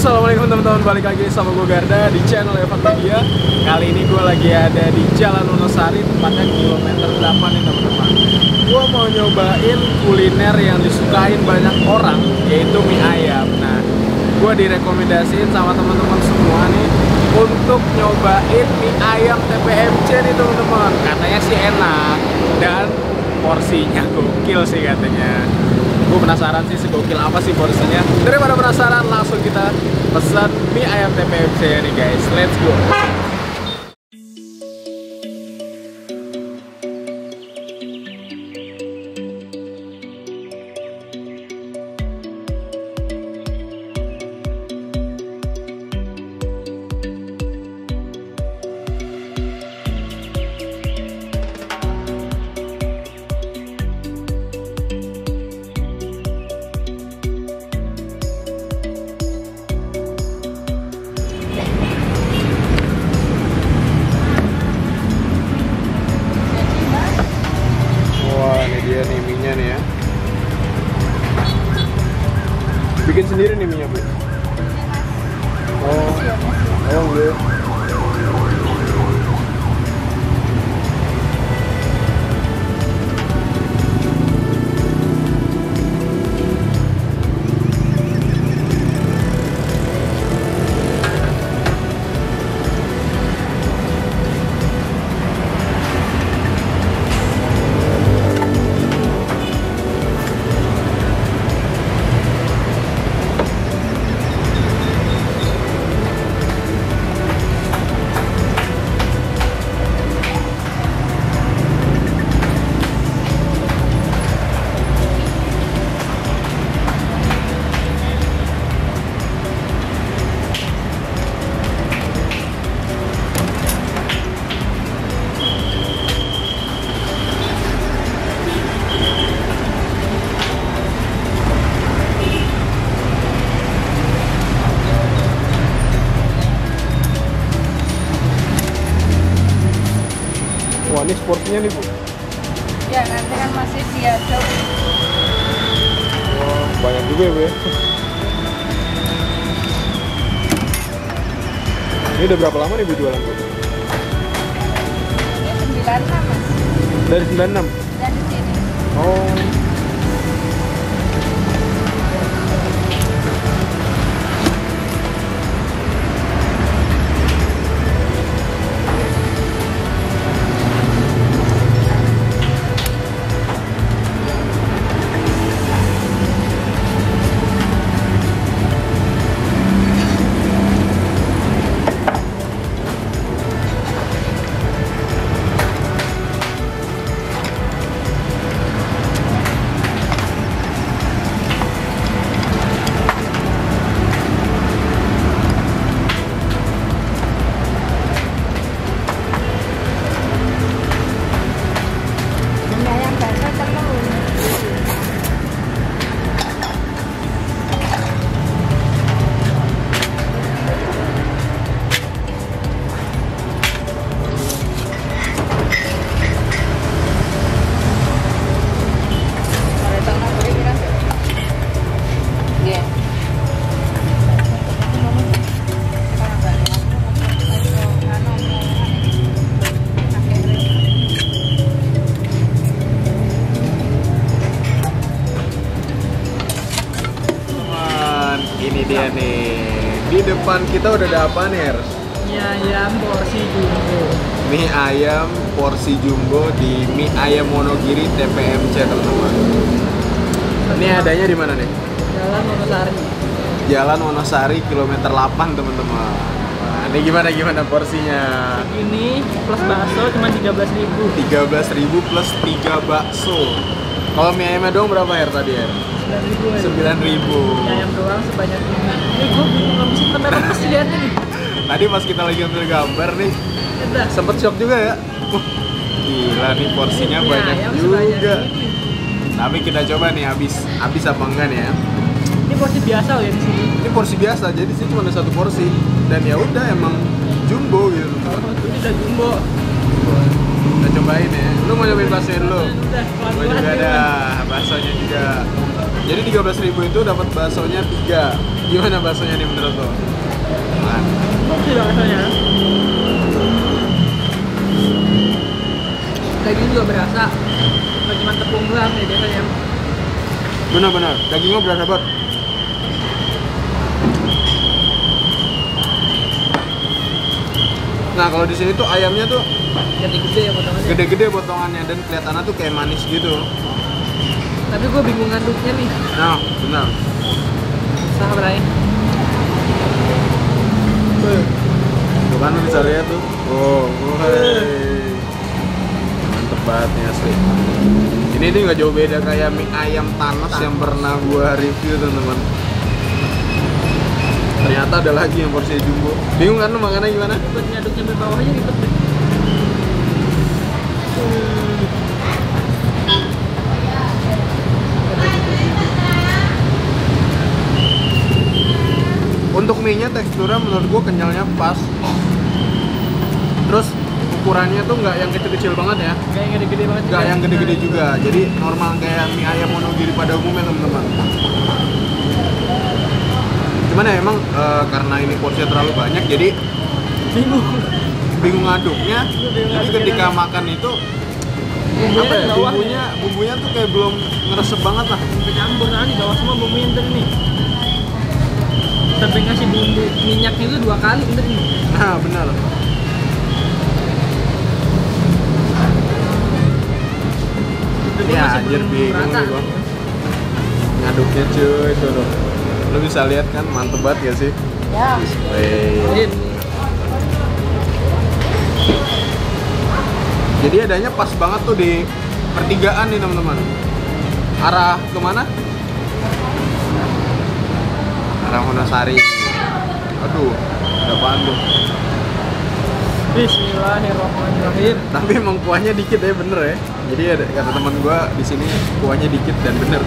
Assalamualaikum teman-teman, balik lagi sama gue Garda di channel Evan Media. Kali ini gue lagi ada di Jalan Wonosari, tepatnya kilometer 8 nih teman-teman. Gue mau nyobain kuliner yang disukain banyak orang, yaitu mie ayam. Nah, gue direkomendasiin sama teman-teman semua nih untuk nyobain mie ayam TPMC nih teman-teman. Katanya sih enak dan porsinya gokil sih katanya. Gue penasaran sih segokil apa sih porsinya. Daripada penasaran, langsung kita pesan mie ayam TPMC nih guys. Let's go. Ini dia nih mie-nya nih ya. Bikin sendiri nih mie-nya, Bu. Oh, gue. Wah, ini sportnya nih, Bu. Ya, nanti kan masih diaduk. Wah, banyak juga ya, Bu ya. Ini udah berapa lama nih Bu jualan, Bu? Ini 96, Mas. Dari 96? Dari sini. Oh. Ini ayam bakso telur. Ada tangan boleh bilang? Iya. Ini dia nih. Di depan kita udah ada apa nih, Er? Mie ayam porsi jumbo. Mie ayam porsi jumbo di Mie Ayam Wonogiri TPMC, teman-teman. Ini adanya di mana nih? Jalan Wonosari. Jalan Wonosari kilometer 8, teman-teman. Nah, ini gimana porsinya? Ini plus bakso cuma 13.000. 13.000 plus 3 bakso. Kalau mie ayamnya doang berapa, Er, tadi, Er? 9.000. 9.000. Mie ayam doang sebanyak ini. Ini gue bingung ngabisin kamera pas lihatnya nih. Tadi pas kita lagi ambil gambar nih, Udah. sempet shock juga ya. Gila nih porsinya Mie banyak ayam sebanyak juga. ini. Tapi kita coba nih habis apa enggak nih ya. Ini porsi biasa loh ya di sini. Ini porsi biasa, jadi sih cuma ada satu porsi dan ya udah emang jumbo gitu. Oh, ini udah jumbo. Kita cobain ya. Lu mau nyobain bakso dulu? Udah, Gue juga ada baksonya juga. Jadi 13.000 itu dapat baksonya 3. Gimana baksonya nih menurut lo? Nah, Oke rasanya. Daging juga berasa. Nggak cuma tepung doang ya biasanya. benar-benar dagingnya berasa banget. Nah kalau di sini tuh ayamnya tuh Gede-gede ya potongannya. gede-gede potongannya dan kelihatannya tuh kayak manis gitu. Tapi gue bingung ngaduknya nih. Nah benar. Sah Bray. Tuh kan lu bisa lihat tuh. Oh, mantep banget nih asli. Ini nggak jauh beda kayak mie ayam Thanos yang pernah gua review teman-teman. Ternyata ada lagi yang porsi jumbo. Bingung kan lu makannya gimana? Buat ngaduk nyampe bawahnya ribet deh. Untuk mie-nya teksturnya menurut gua kenyalnya pas. Terus ukurannya tuh nggak yang kecil-kecil banget ya. Kayak yang gede-gede banget. Nggak yang gede-gede juga. Jadi normal kayak mie ayam Wonogiri pada umumnya teman-teman. Cuman ya emang karena ini porsinya terlalu banyak jadi bingung ngaduknya. Jadi ketika makan itu apa ya, bumbunya tuh kayak belum ngeresep banget lah. Kecampur kan di bawah semua bumbunya ntar nih. Sampai ngasih bumbu minyaknya itu 2 kali ntar nih. Nah benar. Ya anjir bingung nih gua. Ngaduknya cuy itu loh. Lo bisa lihat kan mantep banget gak sih? Ya. Wih. Jadi adanya pas banget tuh di pertigaan nih teman-teman. Arah kemana? Arah Wonosari. Aduh, ada apaan tuh? Bismillahirrahmanirrahim. Tapi emang kuahnya dikit ya bener ya. Jadi ada kata teman gua di sini kuahnya dikit dan bener.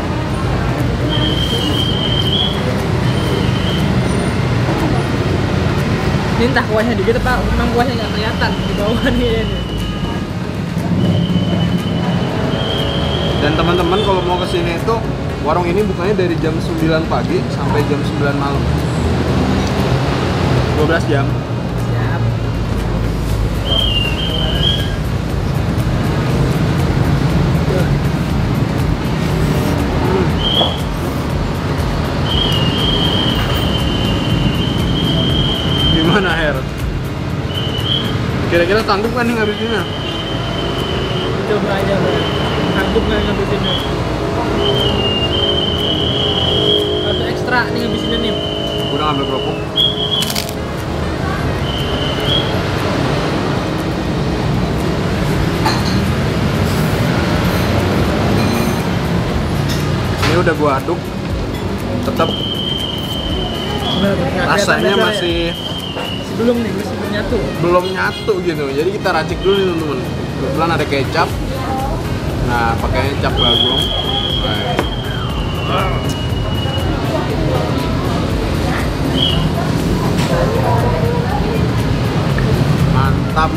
Ini entah kuahnya dikit apa memang kuahnya nggak kelihatan di bawah nih ini. Dan teman-teman kalau mau kesini itu warung ini bukanya dari jam 9 pagi sampai jam 9 malam. 12 jam. Siap. Gimana Her? Kira-kira sanggup kan nih ngabisinnya? Coba aja Bro. Sanggup nggak ngabisinnya? Harus ekstra nih ngabisinnya nih. Udah ngambil kerupuk. Ini udah gua aduk. Tetap rasanya masih belum nih, masih belum nyatu. belum nyatu gitu. Jadi kita racik dulu nih teman-teman. Kebetulan ada kecap. Nah, pakai kecap bagong. Mantap.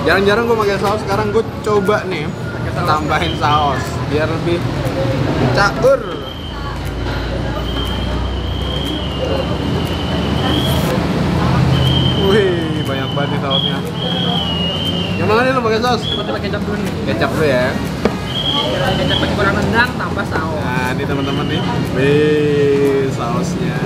Jarang-jarang gue pakai saus, sekarang gue coba nih tambahin saus biar lebih caur. Wih, banyak banget nih sausnya. Yang mana nih lo pakai saus? Kita pakai kecap dulu nih. Kecap dulu ya. Kira kecap pakai kurang rendang tambah saus. Nah, ini teman-teman nih. Wih, sausnya.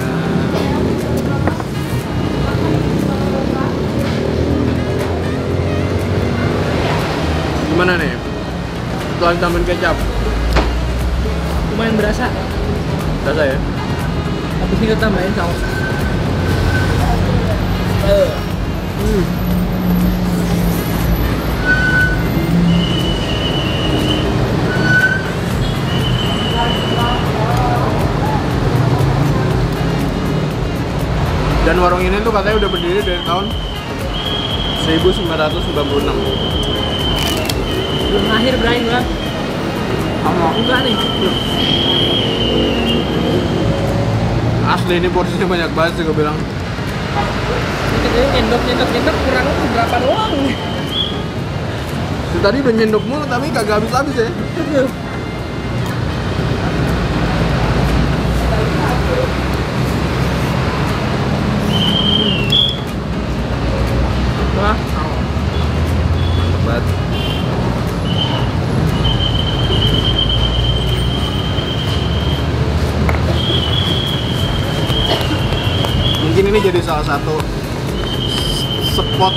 Gimana nih? Setelah ditambahin kecap. Lumayan berasa. Rasa ya? Habis ini kita tambahin saus. Dan warung ini tuh katanya udah berdiri dari tahun 1996. Belum akhir Bray gua. Sama. Enggak nih. Asli ini porsinya banyak banget sih gue bilang. Ini nyendok kurang berapa doang nih. Tadi udah nyendok mulu tapi kagak habis-habis ya. ini jadi salah satu spot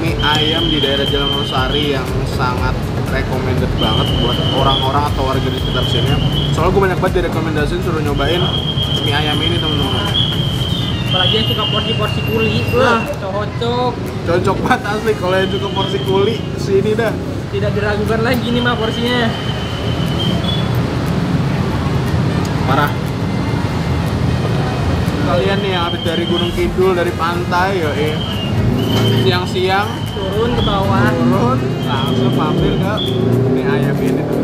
mie ayam di daerah Jalan Losari yang sangat recommended banget buat orang-orang atau warga di sekitar sini. Soalnya gue banyak banget direkomendasiin suruh nyobain mie ayam ini teman-teman. Apalagi yang suka porsi-porsi kuli, cocok. Cocok banget asli kalau yang suka porsi kuli sini dah. Tidak diragukan lagi nih mah porsinya. Parah. Kalian nih yang habis dari Gunung Kidul, dari pantai, yoi. Siang-siang Turun ke bawah. turun langsung mampir ke mie ayam ini tuh.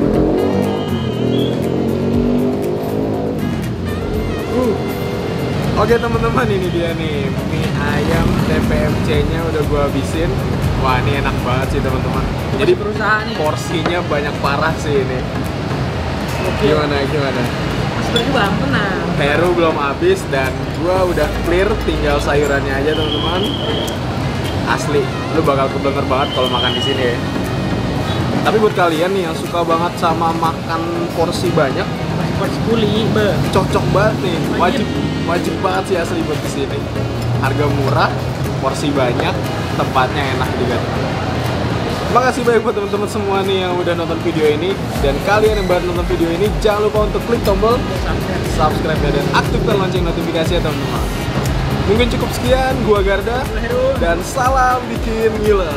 Oke teman-teman, ini dia nih mie ayam TPMC-nya udah gua habisin. Wah ini enak banget sih teman-teman. Jadi perusahaan nih. porsinya banyak parah sih ini. Gimana? Mas berdua tenang. Heru belum habis dan gua udah clear, tinggal sayurannya aja teman-teman. Asli, lu bakal kebenger banget kalau makan di sini ya. Tapi buat kalian nih yang suka banget sama makan porsi banyak, Porsi kuli, cocok banget nih. Wajib banget sih asli buat kesini. Harga murah, porsi banyak, tempatnya enak juga. Makasih banyak buat teman-teman semua nih yang udah nonton video ini. Dan kalian yang baru nonton video ini, jangan lupa untuk klik tombol subscribe dan aktifkan lonceng notifikasi ya teman-teman. Mungkin cukup sekian, gua Garda dan salam bikin gila.